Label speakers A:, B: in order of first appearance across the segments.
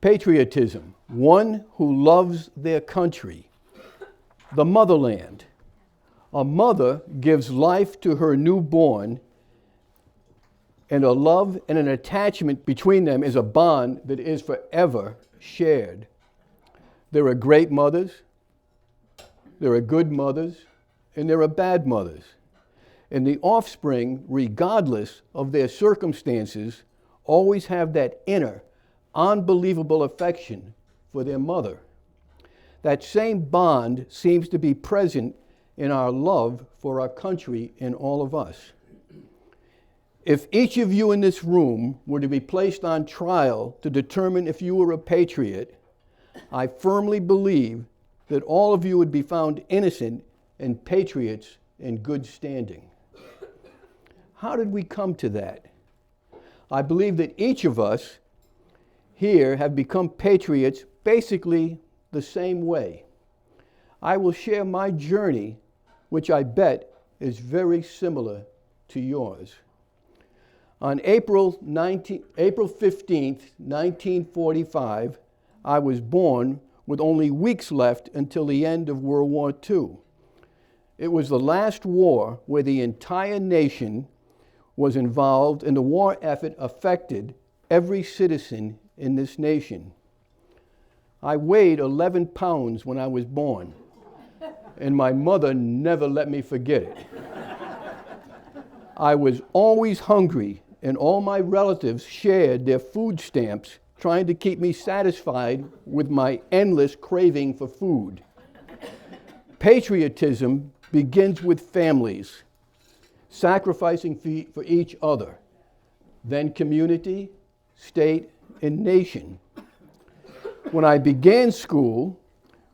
A: Patriotism, one who loves their country. The motherland. A mother gives life to her newborn, and a love and an attachment between them is a bond that is forever shared. There are great mothers, there are good mothers, and there are bad mothers. And the offspring, regardless of their circumstances, always have that inner, unbelievable affection for their mother. That same bond seems to be present in our love for our country in all of us. If each of you in this room were to be placed on trial to determine if you were a patriot, I firmly believe that all of you would be found innocent and patriots in good standing. How did we come to that? I believe that each of us here have become patriots basically the same way. I will share my journey, which I bet is very similar to yours. On April 15th, 1945, I was born with only weeks left until the end of World War II. It was the last war where the entire nation was involved, and the war effort affected every citizen in this nation. I weighed 11 pounds when I was born, and my mother never let me forget it. I was always hungry, and all my relatives shared their food stamps, trying to keep me satisfied with my endless craving for food. Patriotism begins with families, sacrificing for each other, then community, state, and nation. When I began school,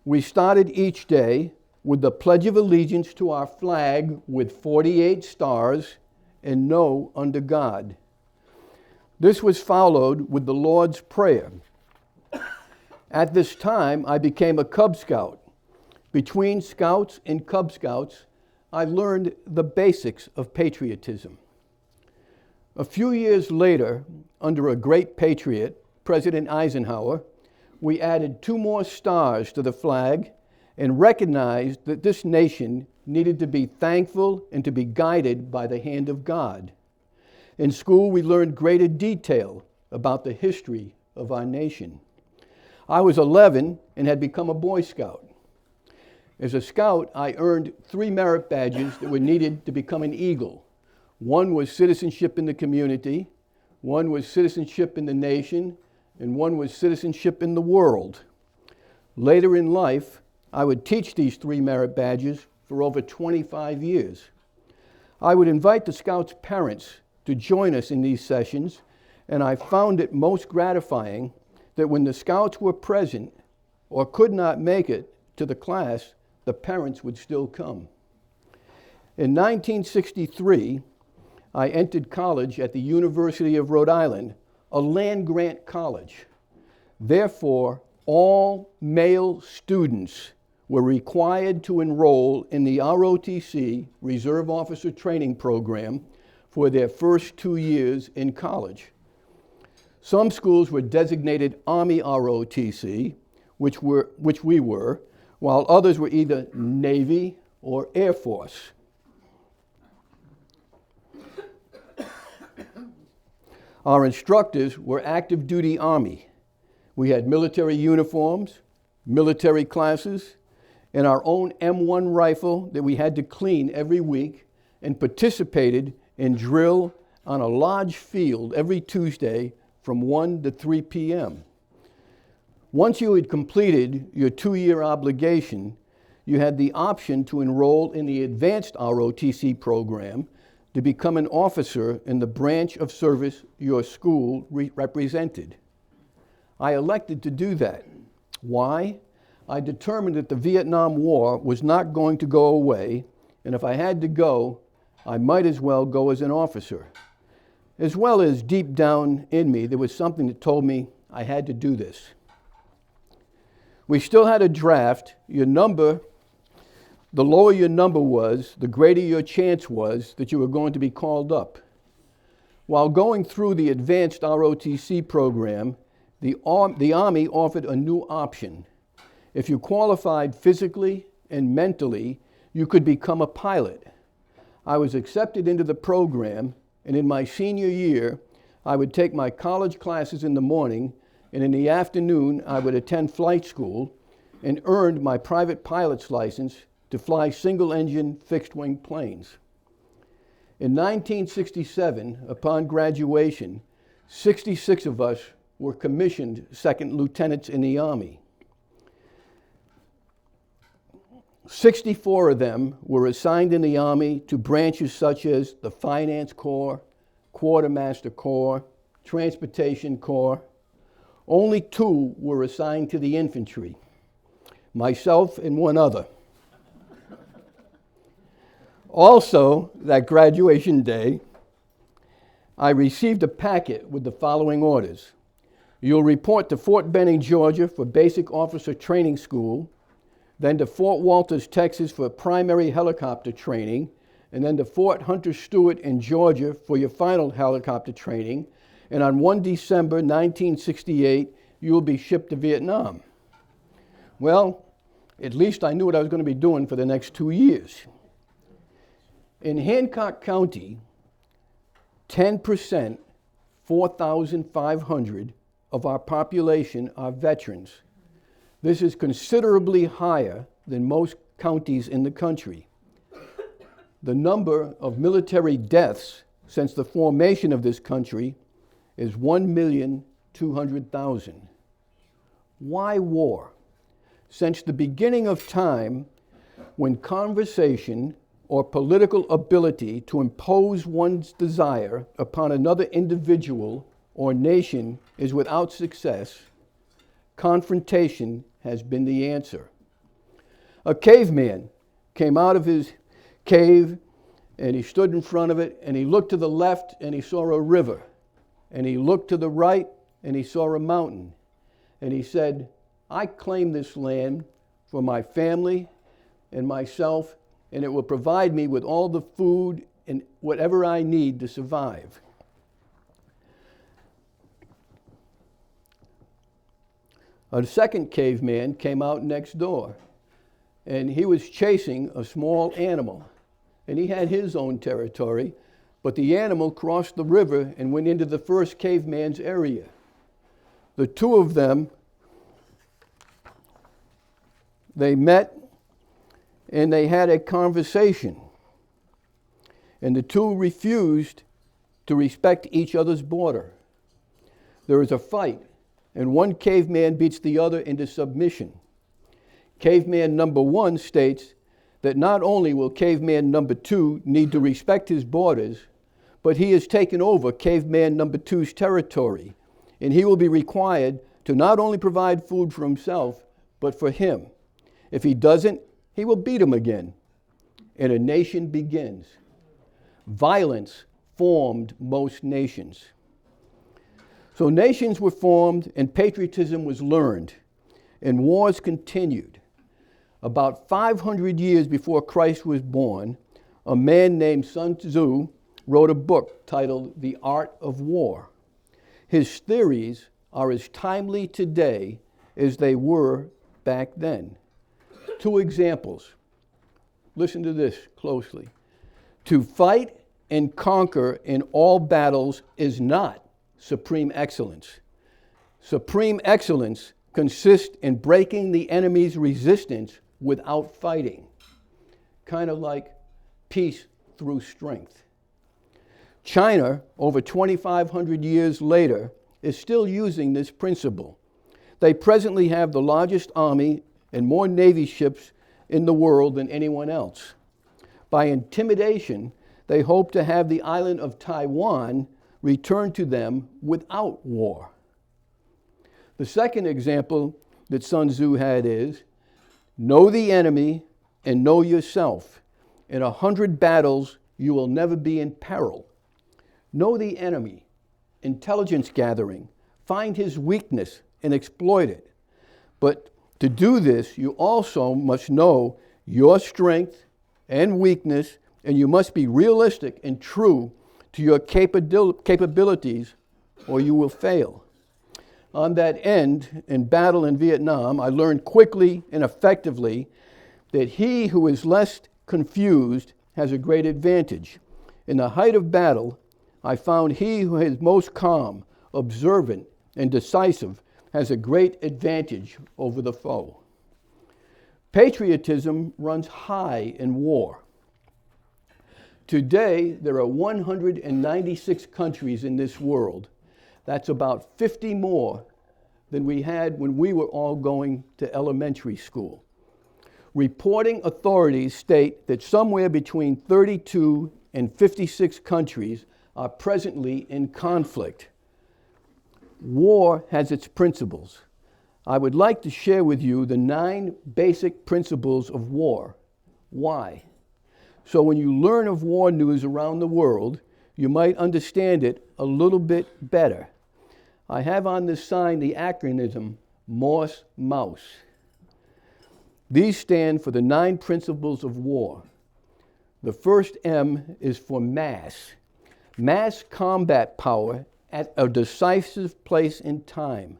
A: we started each day with the Pledge of Allegiance to our flag with 48 stars and no under God. This was followed with the Lord's Prayer. At this time, I became a Cub Scout. Between Scouts and Cub Scouts, I learned the basics of patriotism. A few years later, under a great patriot, President Eisenhower, we added 2 more stars to the flag and recognized that this nation needed to be thankful and to be guided by the hand of God. In school, we learned greater detail about the history of our nation. I was 11 and had become a Boy Scout. As a Scout, I earned 3 merit badges that were needed to become an Eagle. One was citizenship in the community, one was citizenship in the nation, and one was citizenship in the world. Later in life, I would teach these 3 merit badges for over 25 years. I would invite the Scouts' parents to join us in these sessions, and I found it most gratifying that when the Scouts were present or could not make it to the class, the parents would still come. In 1963, I entered college at the University of Rhode Island, a land-grant college. Therefore, all male students were required to enroll in the ROTC, Reserve Officer Training Program, for their first 2 years in college. Some schools were designated Army ROTC, which we were, while others were either Navy or Air Force. Our instructors were active duty Army. We had military uniforms, military classes, and our own M1 rifle that we had to clean every week, and participated in drill on a large field every Tuesday from 1 to 3 p.m. Once you had completed your 2-year obligation, you had the option to enroll in the advanced ROTC program to become an officer in the branch of service your school represented. I elected to do that. Why? I determined that the Vietnam War was not going to go away, and if I had to go, I might as well go as an officer. As well as deep down in me, there was something that told me I had to do this. We still had a draft. Your number, the lower your number was, the greater your chance was that you were going to be called up. While going through the advanced ROTC program, the Army offered a new option. If you qualified physically and mentally, you could become a pilot. I was accepted into the program, and in my senior year, I would take my college classes in the morning, and in the afternoon, I would attend flight school and earned my private pilot's license to fly single-engine fixed-wing planes. In 1967, upon graduation, 66 of us were commissioned second lieutenants in the Army. 64 of them were assigned in the Army to branches such as the Finance Corps, Quartermaster Corps, Transportation Corps. Only 2 were assigned to the infantry, myself and one other. Also, that graduation day, I received a packet with the following orders. You'll report to Fort Benning, Georgia for Basic Officer Training School, then to Fort Walters, Texas for primary helicopter training, and then to Fort Hunter Stewart in Georgia for your final helicopter training. And on 1 December 1968, you'll be shipped to Vietnam. Well, at least I knew what I was going to be doing for the next 2 years. In Hancock County, 10%, 4,500 of our population are veterans. This is considerably higher than most counties in the country. The number of military deaths since the formation of this country is 1,200,000. Why war? Since the beginning of time, when conversation or political ability to impose one's desire upon another individual or nation is without success, confrontation has been the answer. A caveman came out of his cave and he stood in front of it and he looked to the left and he saw a river, and he looked to the right and he saw a mountain, and he said, I claim this land for my family and myself, and it will provide me with all the food and whatever I need to survive. A second caveman came out next door, and he was chasing a small animal, and he had his own territory, but the animal crossed the river and went into the first caveman's area. The two of them, they met and they had a conversation, and the two refused to respect each other's border. There is a fight, and one caveman beats the other into submission. Caveman number 1 states that not only will caveman number 2 need to respect his borders, but he has taken over caveman number 2's territory, and he will be required to not only provide food for himself, but for him. If he doesn't, he will beat him again, and a nation begins. Violence formed most nations. So nations were formed and patriotism was learned, and wars continued. About 500 years before Christ was born, a man named Sun Tzu wrote a book titled The Art of War. His theories are as timely today as they were back then. 2 examples. Listen to this closely. To fight and conquer in all battles is not supreme excellence. Supreme excellence consists in breaking the enemy's resistance without fighting. Kind of like peace through strength. China, over 2,500 years later, is still using this principle. They presently have the largest army and more Navy ships in the world than anyone else. By intimidation, they hope to have the island of Taiwan returned to them without war. The second example that Sun Tzu had is, know the enemy and know yourself. In 100 battles, you will never be in peril. Know the enemy, intelligence gathering, find his weakness and exploit it. But to do this, you also must know your strength and weakness, and you must be realistic and true to your capabilities, or you will fail. On that end, in battle in Vietnam, I learned quickly and effectively that he who is less confused has a great advantage. In the height of battle, I found he who is most calm, observant, and decisive has a great advantage over the foe. Patriotism runs high in war. Today, there are 196 countries in this world. That's about 50 more than we had when we were all going to elementary school. Reporting authorities state that somewhere between 32 and 56 countries are presently in conflict. War has its principles. I would like to share with you the 9 basic principles of war. Why? So when you learn of war news around the world, you might understand it a little bit better. I have on this sign the acronym MORS Mouse. These stand for the 9 principles of war. The first M is for mass. Mass combat power at a decisive place in time.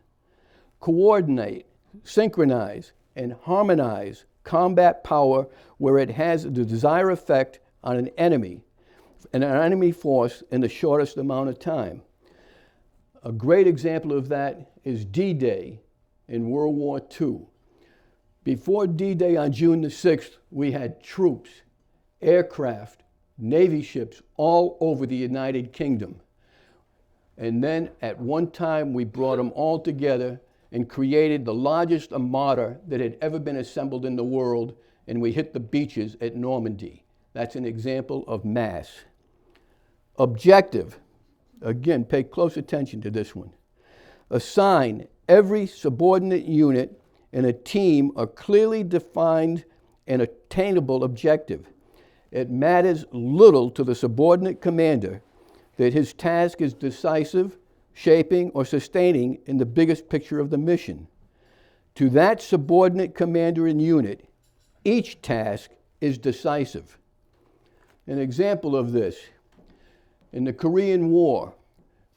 A: Coordinate, synchronize, and harmonize combat power where it has the desired effect on an enemy force in the shortest amount of time. A great example of that is D-Day in World War II. Before D-Day on June the 6th, we had troops, aircraft, Navy ships all over the United Kingdom. And then at one time, we brought them all together and created the largest armada that had ever been assembled in the world, and we hit the beaches at Normandy. That's an example of mass. Objective. Again, pay close attention to this one. Assign every subordinate unit in a team a clearly defined and attainable objective. It matters little to the subordinate commander that his task is decisive, shaping, or sustaining in the biggest picture of the mission. To that subordinate commander and unit, each task is decisive. An example of this, in the Korean War,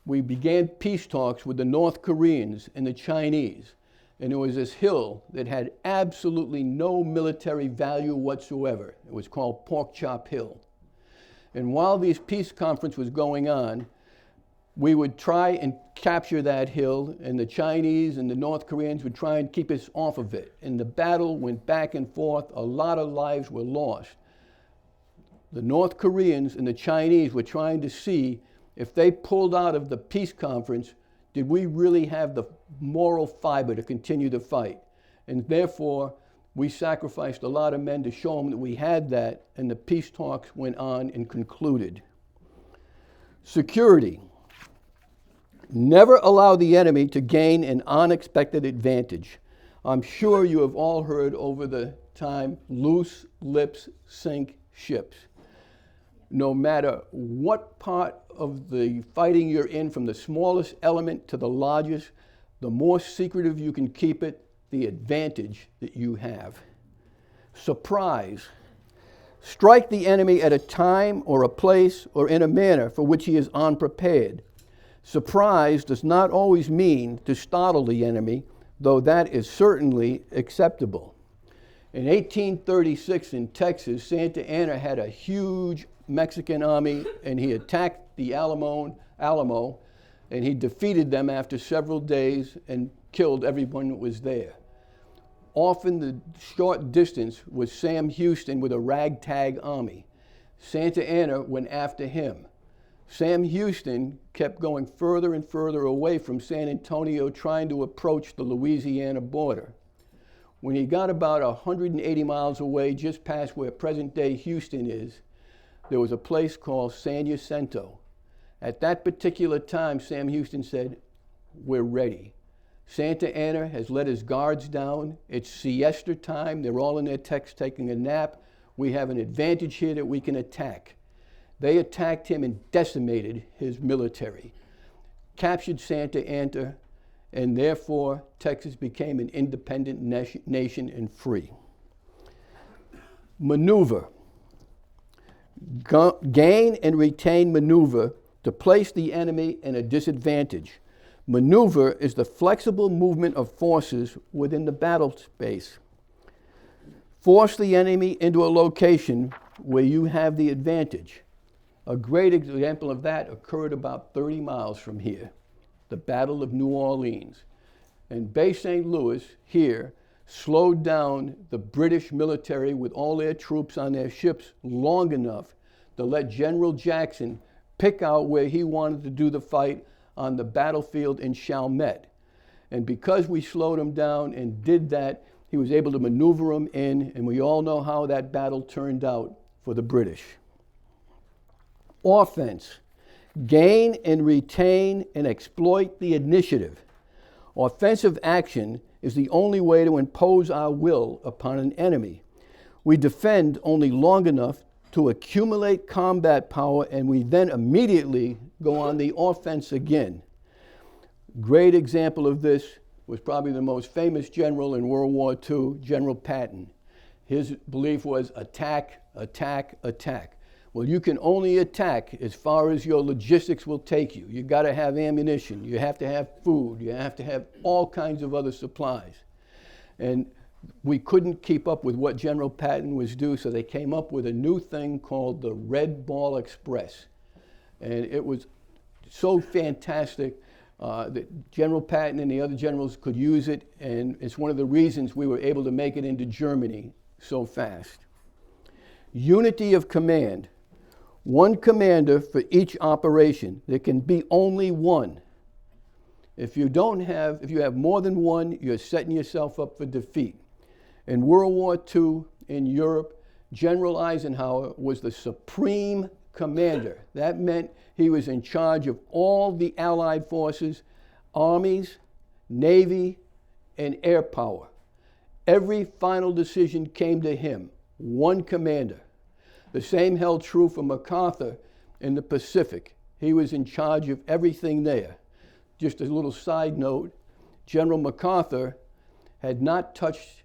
A: we began peace talks with the North Koreans and the Chinese, and there was this hill that had absolutely no military value whatsoever. It was called Pork Chop Hill. And while this peace conference was going on, we would try and capture that hill, and the Chinese and the North Koreans would try and keep us off of it. And the battle went back and forth. A lot of lives were lost. The North Koreans and the Chinese were trying to see if they pulled out of the peace conference, did we really have the moral fiber to continue the fight? And therefore, we sacrificed a lot of men to show them that we had that, and the peace talks went on and concluded. Security. Never allow the enemy to gain an unexpected advantage. I'm sure you have all heard over the time, loose lips sink ships. No matter what part of the fighting you're in, from the smallest element to the largest, the more secretive you can keep it, the advantage that you have. Surprise. Strike the enemy at a time or a place or in a manner for which he is unprepared. Surprise does not always mean to startle the enemy, though that is certainly acceptable. In 1836 in Texas, Santa Anna had a huge Mexican army, and he attacked the Alamo, and he defeated them after several days and killed everyone that was there. Often the short distance was Sam Houston with a ragtag army. Santa Anna went after him. Sam Houston kept going further and further away from San Antonio, trying to approach the Louisiana border. When he got about 180 miles away, just past where present-day Houston is, there was a place called San Jacinto. At that particular time, Sam Houston said, "We're ready." Santa Anna has let his guards down. It's siesta time. They're all in their tents taking a nap. We have an advantage here that we can attack. They attacked him and decimated his military, captured Santa Anna, and therefore Texas became an independent nation and free. Maneuver. Gain and retain maneuver to place the enemy in a disadvantage. Maneuver is the flexible movement of forces within the battle space. Force the enemy into a location where you have the advantage. A great example of that occurred about 30 miles from here, the Battle of New Orleans. And Bay St. Louis here slowed down the British military with all their troops on their ships long enough to let General Jackson pick out where he wanted to do the fight on the battlefield in Chalmette. And because we slowed him down and did that, he was able to maneuver them in, and we all know how that battle turned out for the British. Offense. Gain and retain and exploit the initiative. Offensive action is the only way to impose our will upon an enemy. We defend only long enough to accumulate combat power, and we then immediately go on the offense again. Great example of this was probably the most famous general in World War II, General Patton. His belief was attack, attack, attack. Well, you can only attack as far as your logistics will take you. You got to have ammunition, you have to have food, you have to have all kinds of other supplies. And we couldn't keep up with what General Patton was doing, so they came up with a new thing called the Red Ball Express. And it was so fantastic that General Patton and the other generals could use it, and it's one of the reasons we were able to make it into Germany so fast. Unity of command. One commander for each operation. There can be only one. If you have more than one, you're setting yourself up for defeat. In World War II in Europe, General Eisenhower was the supreme commander. That meant he was in charge of all the Allied forces, armies, navy, and air power. Every final decision came to him, one commander. The same held true for MacArthur in the Pacific. He was in charge of everything there. Just a little side note, General MacArthur had not touched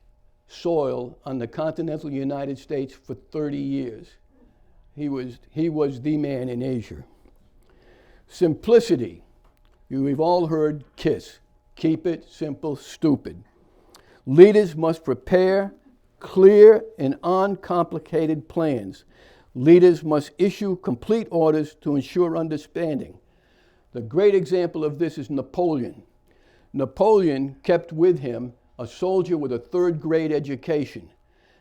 A: soil on the continental United States for 30 years. He was the man in Asia. Simplicity. We've all heard KISS. Keep it simple, stupid. Leaders must prepare clear and uncomplicated plans. Leaders must issue complete orders to ensure understanding. The great example of this is Napoleon. Napoleon kept with him a soldier with a third-grade education.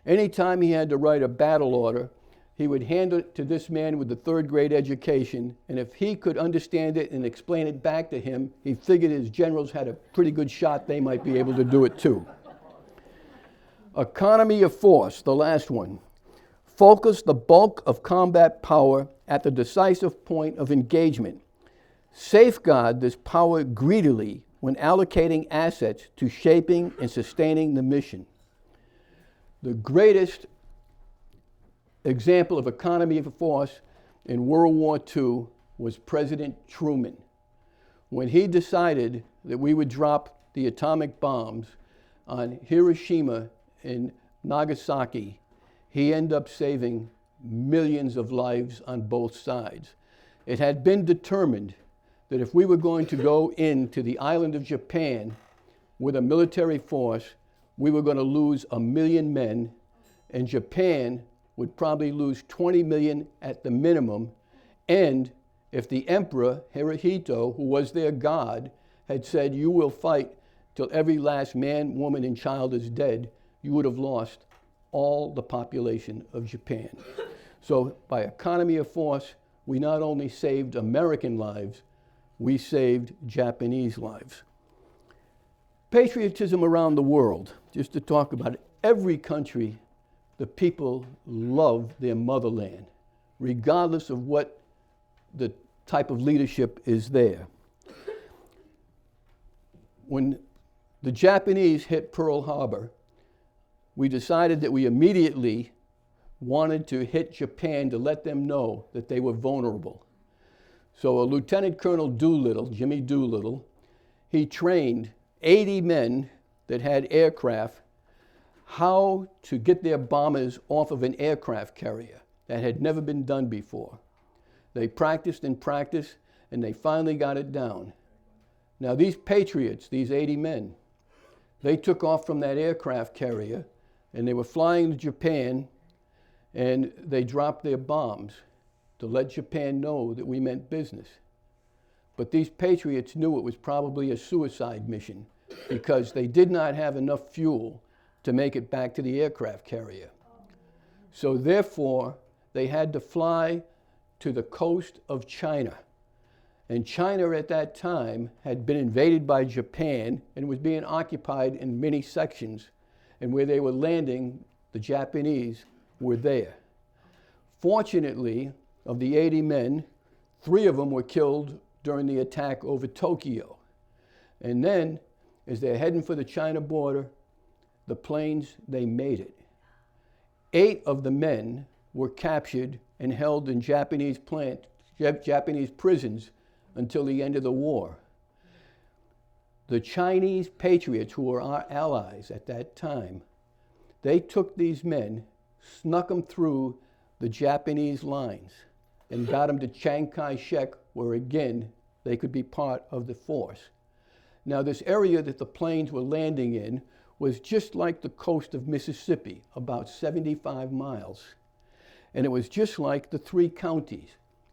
A: Anytime he had to write a battle order, he would hand it to this man with the third-grade education, and if he could understand it and explain it back to him, he figured his generals had a pretty good shot they might be able to do it too. Economy of force, the last one. Focus the bulk of combat power at the decisive point of engagement. Safeguard this power greedily when allocating assets to shaping and sustaining the mission. The greatest example of economy of force in World War II was President Truman. When he decided that we would drop the atomic bombs on Hiroshima and Nagasaki, he ended up saving millions of lives on both sides. It had been determined that if we were going to go into the island of Japan with a military force, we were going to lose 1 million men, and Japan would probably lose 20 million at the minimum. And if the emperor, Hirohito, who was their god, had said, "You will fight till every last man, woman, and child is dead," you would have lost all the population of Japan. So by economy of force, we not only saved American lives, we saved Japanese lives. Patriotism around the world, just to talk about it. Every country, the people love their motherland, regardless of what the type of leadership is there. When the Japanese hit Pearl Harbor, we decided that we immediately wanted to hit Japan to let them know that they were vulnerable. So a Lieutenant Colonel Doolittle, Jimmy Doolittle, he trained 80 men that had aircraft how to get their bombers off of an aircraft carrier. That had never been done before. They practiced and practiced, and they finally got it down. Now these patriots, these 80 men, they took off from that aircraft carrier and they were flying to Japan, and they dropped their bombs to let Japan know that we meant business. But these patriots knew it was probably a suicide mission because they did not have enough fuel to make it back to the aircraft carrier. So therefore, they had to fly to the coast of China. And China at that time had been invaded by Japan and was being occupied in many sections. And where they were landing, the Japanese were there. Fortunately, of the 80 men, 3 of them were killed during the attack over Tokyo. And then, as they're heading for the China border, the planes, they made it. 8 of the men were captured and held in Japanese prisons until the end of the war. The Chinese patriots, who were our allies at that time, they took these men, snuck them through the Japanese lines, and got them to Chiang Kai-shek, where again, they could be part of the force. Now this area that the planes were landing in was just like the coast of Mississippi, about 75 miles. And it was just like the 3 counties,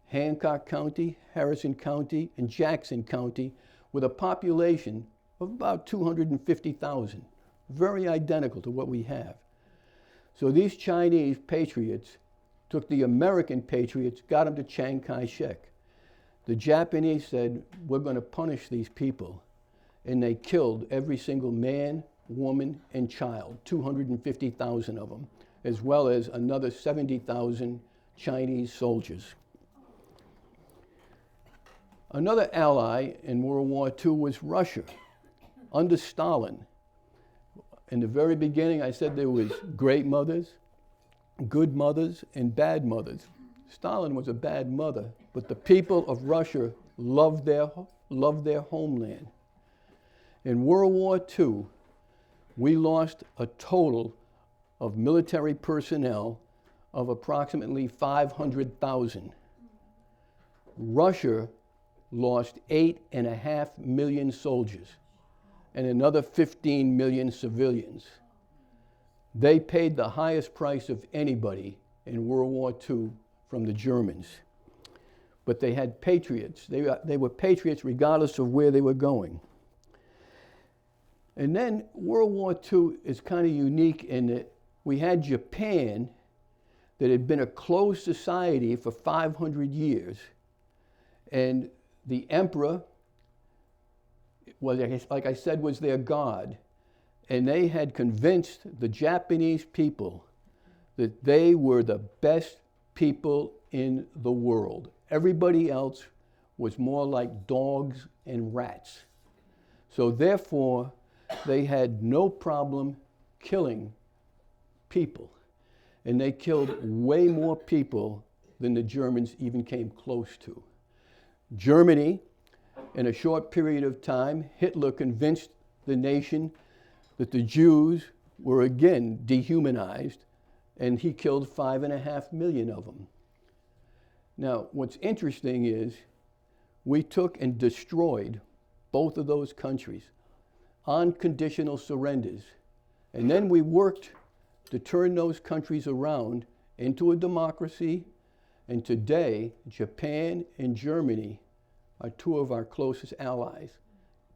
A: Hancock County, Harrison County, and Jackson County, with a population of about 250,000, very identical to what we have. So these Chinese patriots took the American patriots, got them to Chiang Kai-shek. The Japanese said, we're going to punish these people. And they killed every single man, woman, and child, 250,000 of them, as well as another 70,000 Chinese soldiers. Another ally in World War II was Russia, under Stalin. In the very beginning, I said there was great mothers, good mothers, and bad mothers. Stalin was a bad mother, but the people of Russia loved their homeland. In World War II, we lost a total of military personnel of approximately 500,000. Russia lost 8.5 million soldiers and another 15 million civilians. They paid the highest price of anybody in World War II from the Germans. But they had patriots. They were patriots regardless of where they were going. And then World War II is kind of unique in that we had Japan that had been a closed society for 500 years. And the emperor, like I said, was their god. And they had convinced the Japanese people that they were the best people in the world. Everybody else was more like dogs and rats. So therefore, they had no problem killing people. And they killed way more people than the Germans even came close to. Germany, in a short period of time, Hitler convinced the nation that the Jews were again dehumanized, and he killed 5.5 million of them. Now, what's interesting is we took and destroyed both of those countries on conditional surrenders. And then we worked to turn those countries around into a democracy. And today, Japan and Germany are 2 of our closest allies.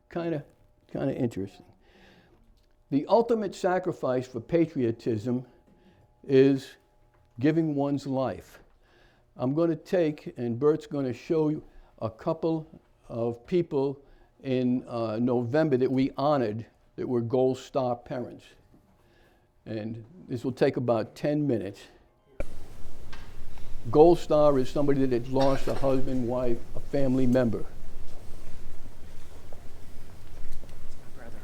A: Kind of interesting. The ultimate sacrifice for patriotism is giving one's life. I'm going to take, and Bert's going to show you a couple of people in November that we honored that were Gold Star parents. And this will take about 10 minutes. Gold Star is somebody that had lost a husband, wife, a family member.
B: My brother.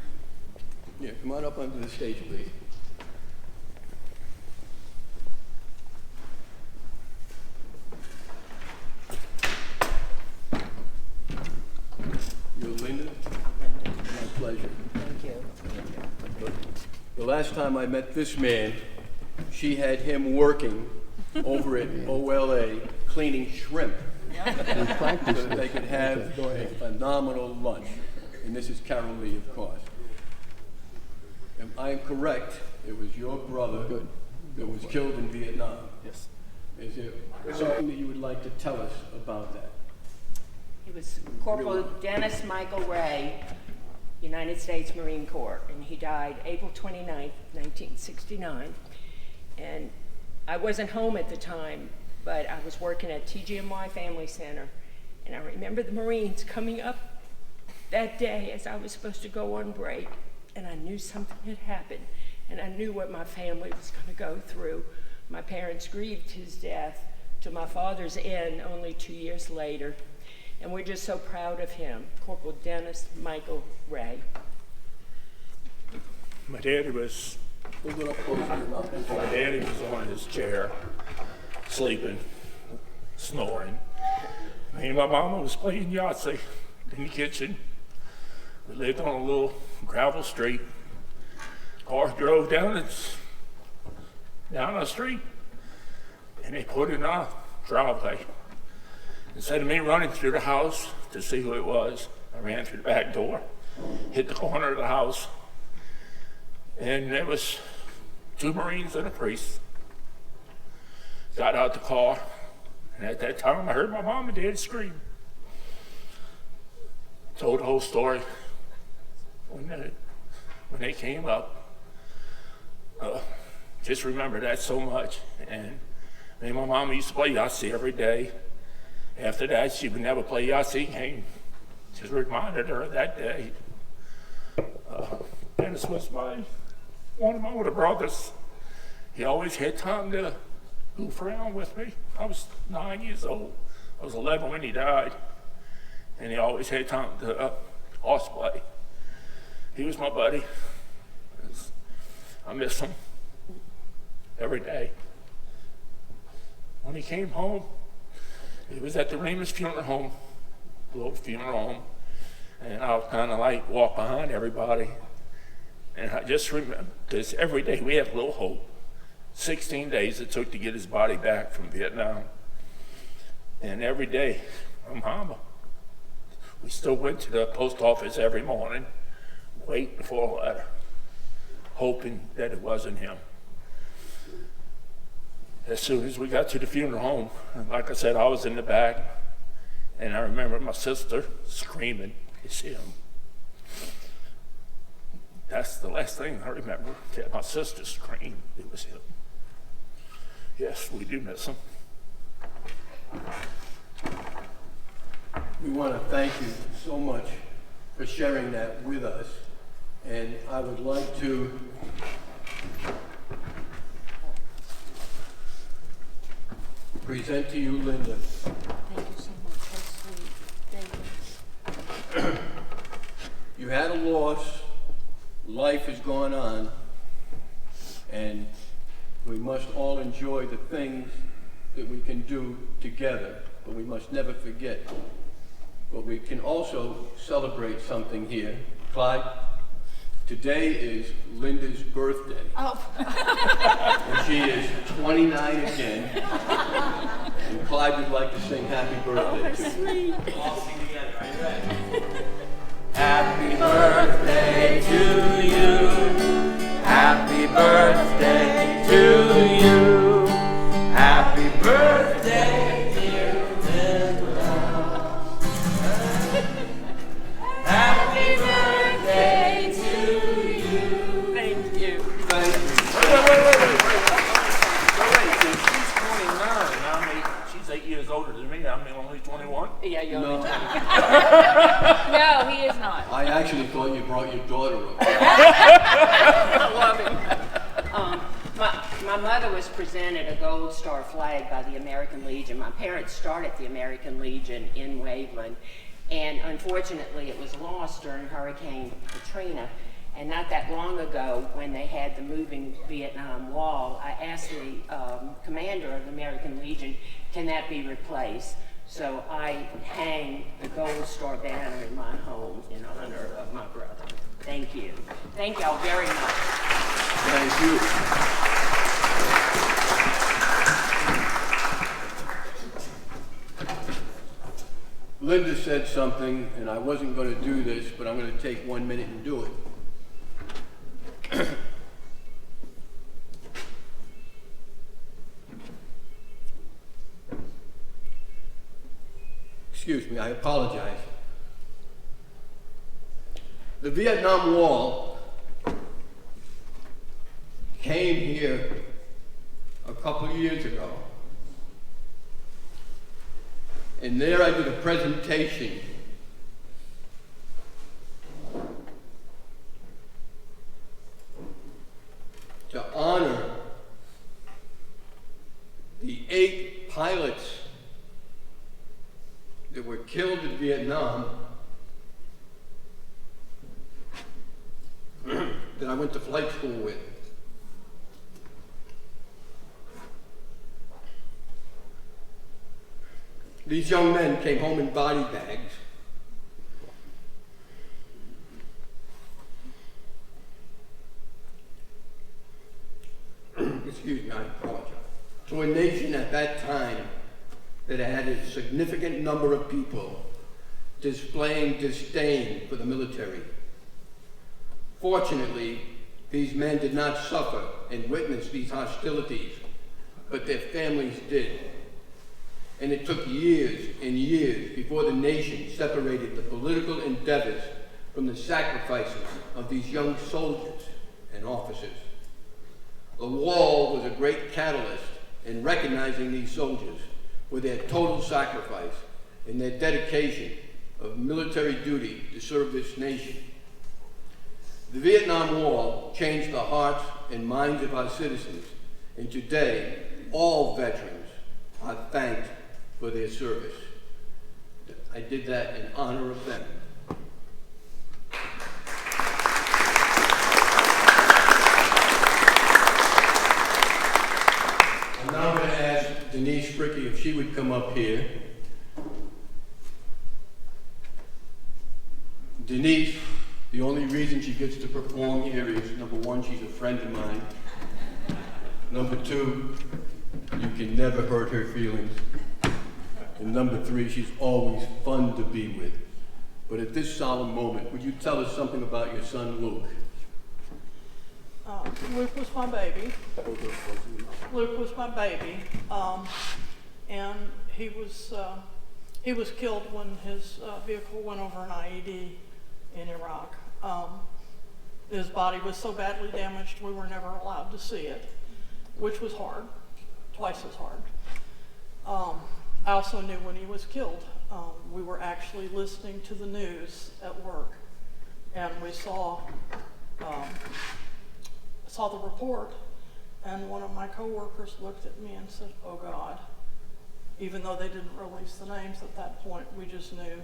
A: Yeah, come on up onto the stage, please. You're Linda? My pleasure.
B: Thank you.
A: The last time I met this man, she had him working over at OLA cleaning shrimp. We practiced so that they could have a phenomenal lunch. and this is Carol Lee, of course. If I am correct, it was your brother that was killed in Vietnam.
C: Yes.
A: Is there something that you would like to tell us about that?
B: He was Corporal Dennis Michael Ray, United States Marine Corps, and he died April 29th, 1969. And I wasn't home at the time, but I was working at TGMY Family Center, and I remember the Marines coming up that day as I was supposed to go on break, and I knew something had happened, and I knew what my family was going to go through. My parents grieved his death to my father's end only 2 years later, and we're just so proud of him, Corporal Dennis Michael Ray.
C: My daddy was
A: Hold it up close to your mouth.
C: My daddy was on his chair, sleeping, snoring. Me and my mama was playing Yahtzee in the kitchen. We lived on a little gravel street. Cars drove down the street, and they put it in our driveway. Instead of me running through the house to see who it was, I ran through the back door, hit the corner of the house, and there was 2 Marines and a priest. Got out the car, and at that time I heard my mom and dad scream. Told the whole story when they came up. Just remember that so much. And me and my mom used to play Yahtzee every day. After that, she would never play Yahtzee game. Just reminded her of that day. Dennis was one of my older brothers. He always had time to goof around with me. I was 9 years old. I was 11 when he died. And he always had time to horseplay. He was my buddy. I miss him every day. When he came home, he was at the Ramus funeral home, little funeral home, and I was kind of like walk behind everybody. And I just remember this every day we had a little hope. 16 days it took to get his body back from Vietnam. And every day, my mama, we still went to the post office every morning, waiting for a letter, hoping that it wasn't him. As soon as we got to the funeral home, like I said, I was in the back, and I remember my sister screaming, "It's him." That's the last thing I remember, that my sister screamed, it was him. Yes, we do miss him.
A: We want to thank you so much for sharing that with us. And I would like to present to you Linda.
B: Thank you so much. That's sweet. Thank you.
A: You had a loss, life has gone on, and we must all enjoy the things that we can do together, but we must never forget. But we can also celebrate something here. Clyde, today is Linda's birthday.
B: Oh.
A: And she is 29 again. And Clyde would like to sing happy birthday to you.
B: Sweet.
D: All sing together, are you ready?
E: Happy birthday to you. Happy birthday to you. Happy birthday, dear Linda. Happy birthday to you.
B: Thank you.
A: Thank you.
C: Wait, she's 29. She's 8 years older than me. I'm only 21.
B: Yeah, you're
A: No,
F: No, he is not.
A: I actually thought you brought your daughter up.
B: I love him. My mother was presented a Gold Star flag by the American Legion. My parents started the American Legion in Waveland, and unfortunately it was lost during Hurricane Katrina. And not that long ago, when they had the moving Vietnam Wall, I asked the commander of the American Legion, can that be replaced? So I hang the Gold Star banner in my home in honor of my brother. Thank you. Thank y'all very much.
A: Thank you. Linda said something, and I wasn't going to do this, but I'm going to take 1 minute and do it. Excuse me, I apologize. The Vietnam Wall came here a couple of years ago. And there I did a presentation to honor the 8 pilots that were killed in Vietnam that I went to flight school with. These young men came home in body bags. Excuse me, I apologize. To a nation at that time that had a significant number of people displaying disdain for the military. Fortunately, these men did not suffer and witness these hostilities, but their families did. And it took years and years before the nation separated the political endeavors from the sacrifices of these young soldiers and officers. The wall was a great catalyst in recognizing these soldiers for their total sacrifice and their dedication of military duty to serve this nation. The Vietnam War changed the hearts and minds of our citizens, and today all veterans are thanked for their service. I did that in honor of them. I'm now going to ask Denise Fricky if she would come up here. Denise, the only reason she gets to perform here is, number one, she's a friend of mine. Number two, you can never hurt her feelings. And number three, she's always fun to be with. But at this solemn moment, would you tell us something about your son, Luke?
G: Luke was my baby. Luke was my baby, and he was killed when his vehicle went over an IED in Iraq. His body was so badly damaged we were never allowed to see it, which was hard, twice as hard. I also knew when he was killed. We were actually listening to the news at work, and we saw the report, and one of my coworkers looked at me and said, "Oh God." Even though they didn't release the names at that point, we just knew.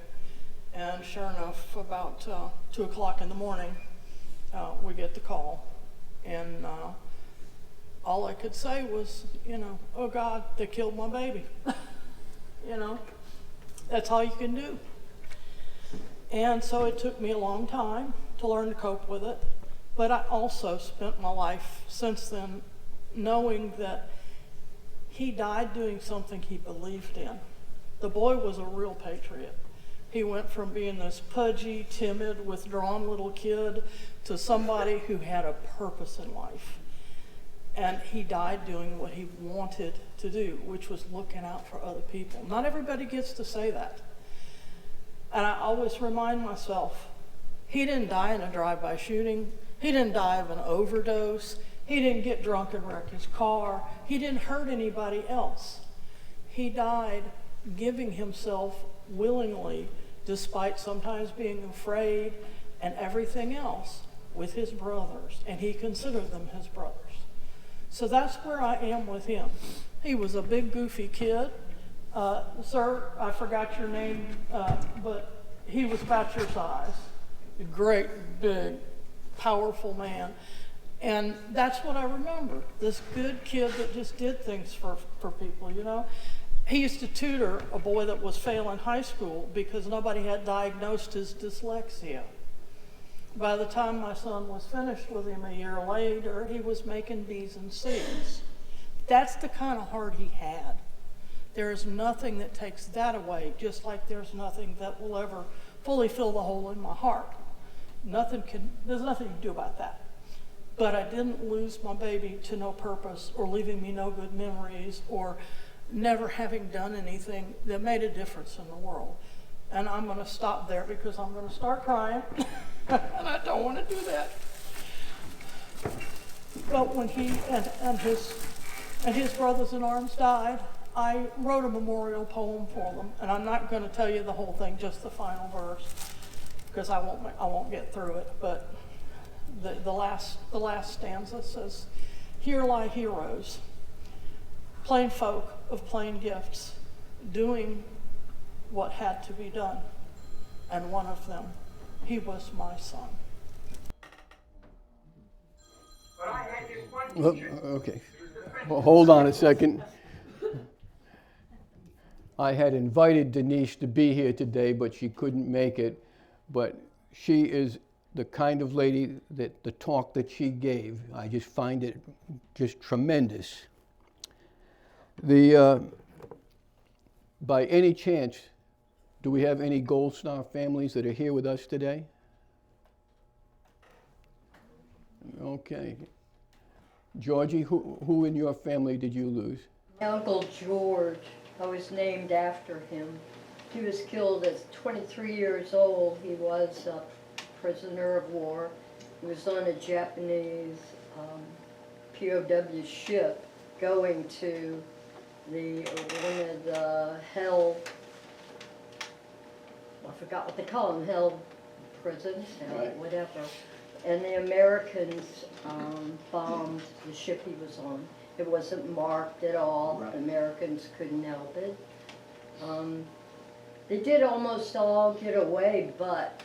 G: And sure enough, about 2 o'clock in the morning, we get the call, and all I could say was, "Oh God, they killed my baby." That's all you can do. And so it took me a long time to learn to cope with it. But I also spent my life since then knowing that he died doing something he believed in. The boy was a real patriot. He went from being this pudgy, timid, withdrawn little kid to somebody who had a purpose in life. And he died doing what he wanted to do, which was looking out for other people. Not everybody gets to say that. And I always remind myself, he didn't die in a drive-by shooting. He didn't die of an overdose. He didn't get drunk and wreck his car. He didn't hurt anybody else. He died giving himself willingly, despite sometimes being afraid and everything else, with his brothers. And he considered them his brothers. So that's where I am with him. He was a big, goofy kid. Sir, I forgot your name, but he was about your size. A great, big, powerful man. And that's what I remember, this good kid that just did things for people, He used to tutor a boy that was failing high school because nobody had diagnosed his dyslexia. By the time my son was finished with him a year later, he was making B's and C's. That's the kind of heart he had. There is nothing that takes that away, just like there's nothing that will ever fully fill the hole in my heart. There's nothing you can do about that. But I didn't lose my baby to no purpose or leaving me no good memories or never having done anything that made a difference in the world. And I'm going to stop there because I'm going to start crying, and I don't want to do that. But when he and his brothers in arms died, I wrote a memorial poem for them, and I'm not going to tell you the whole thing, just the final verse, because I won't get through it. But the last stanza says, "Here lie heroes, plain folk of plain gifts, doing what had to be done, and one of them, he was my son."
D: But I had this one teacher.
A: Okay. Well, hold on a second. I had invited Denise to be here today, but she couldn't make it. But she is the kind of lady that the talk that she gave, I just find it just tremendous. By any chance, do we have any Gold Star families that are here with us today? Okay. Georgie, who in your family did you lose?
H: My Uncle George. I was named after him. He was killed at 23 years old. He was a prisoner of war. He was on a Japanese POW ship going to one of the hell, I forgot what they call them, hell prisons,
A: Right.
H: whatever. And the Americans bombed the ship he was on. It wasn't marked at all.
A: Right.
H: The Americans couldn't help it. They did almost all get away, but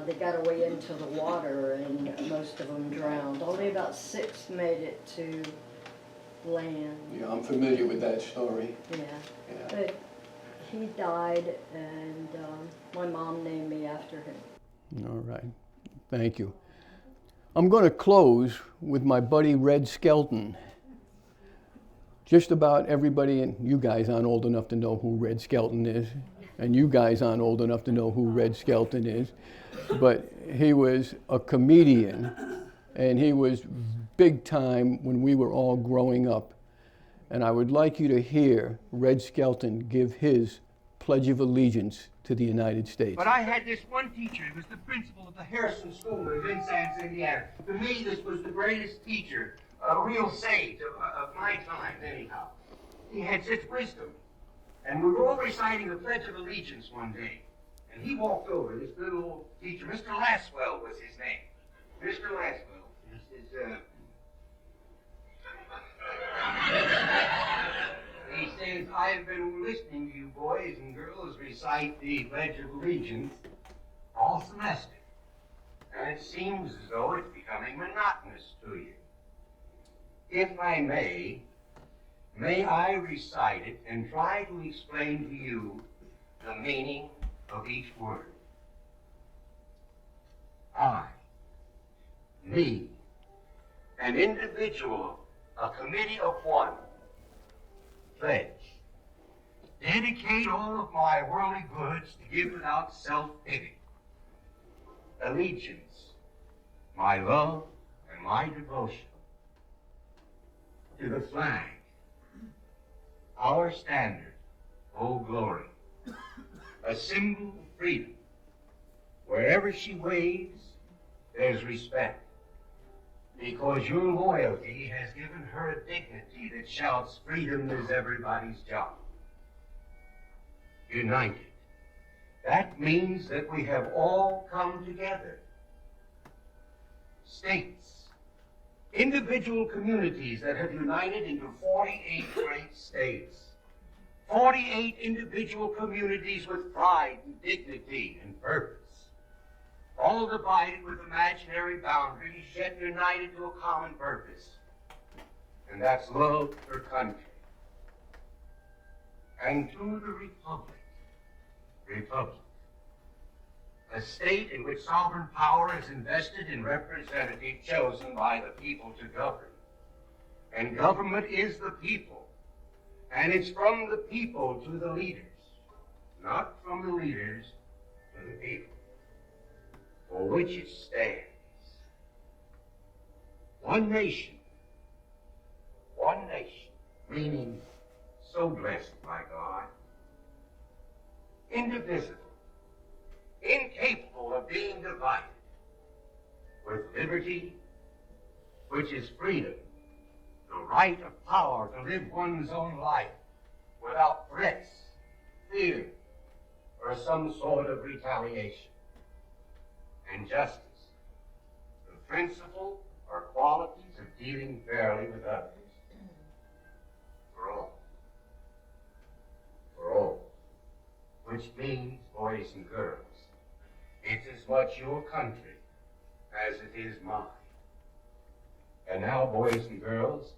H: they got away into the water, and most of them drowned. Only about 6 made it to land.
A: Yeah, I'm familiar with that story.
H: Yeah.
A: Yeah.
H: But he died, and my mom named me after him.
A: All right. Thank you. I'm going to close with my buddy Red Skelton. Just about everybody, and you guys aren't old enough to know who Red Skelton is, and you guys aren't old enough to know who Red Skelton is, but he was a comedian, and he was big time when we were all growing up. And I would like you to hear Red Skelton give his Pledge of Allegiance to the United States.
D: But I had this one teacher. He was the principal of the Harrison School in Vincennes, Indiana. To me, this was the greatest teacher, a real sage of my time, anyhow. He had such wisdom. And we were all reciting the Pledge of Allegiance one day. And he walked over, this little old teacher, Mr. Laswell was his name. Mr. Laswell. He says, "I've been listening to you boys and girls recite the Pledge of Allegiance all semester. And it seems as though it's becoming monotonous to you. If I may I recite it and try to explain to you the meaning of each word? I, me, an individual, a committee of one, pledge, dedicate all of my worldly goods to give without self-pity. Allegiance, my love and my devotion to the flag, our standard, Old Glory, a symbol of freedom. Wherever she waves, there's respect, because your loyalty has given her a dignity that shouts freedom is everybody's job. United. That means that we have all come together. States, individual communities that have united into 48 great states. 48 individual communities with pride and dignity and purpose. All divided with imaginary boundaries, yet united to a common purpose. And that's love for country. And to the Republic, a state in which sovereign power is invested in representatives chosen by the people to govern. And government is the people. And it's from the people to the leaders, not from the leaders to the people, for which it stands. One nation, meaning so blessed by God, indivisible, incapable of being divided, with liberty, which is freedom, the right of power to live one's own life without threats, fear, or some sort of retaliation. And justice, the principle or qualities of dealing fairly with others. For all, which means, boys and girls, it's as much your country as it is mine. And now, boys and girls,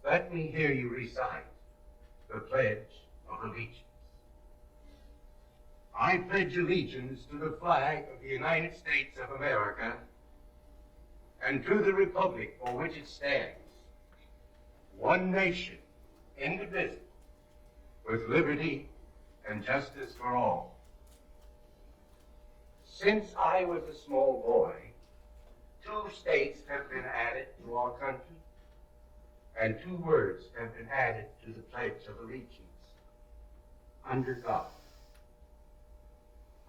D: let me hear you recite the Pledge of Allegiance. I pledge allegiance to the flag of the United States of America and to the republic for which it stands, one nation, indivisible, with liberty and justice for all. Since I was a small boy, 2 states have been added to our country, and 2 words have been added to the Pledge of Allegiance: under God.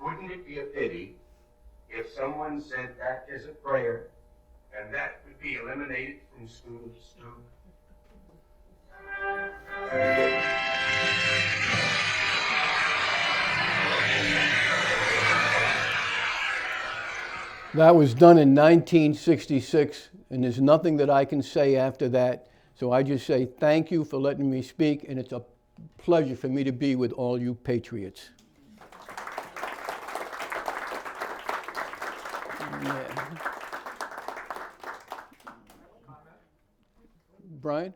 D: Wouldn't it be a pity if someone said that is a prayer, and that would be eliminated from school to school?
A: That was done in 1966, and there's nothing that I can say after that. So I just say thank you for letting me speak, and it's a pleasure for me to be with all you patriots. Yeah. Brian?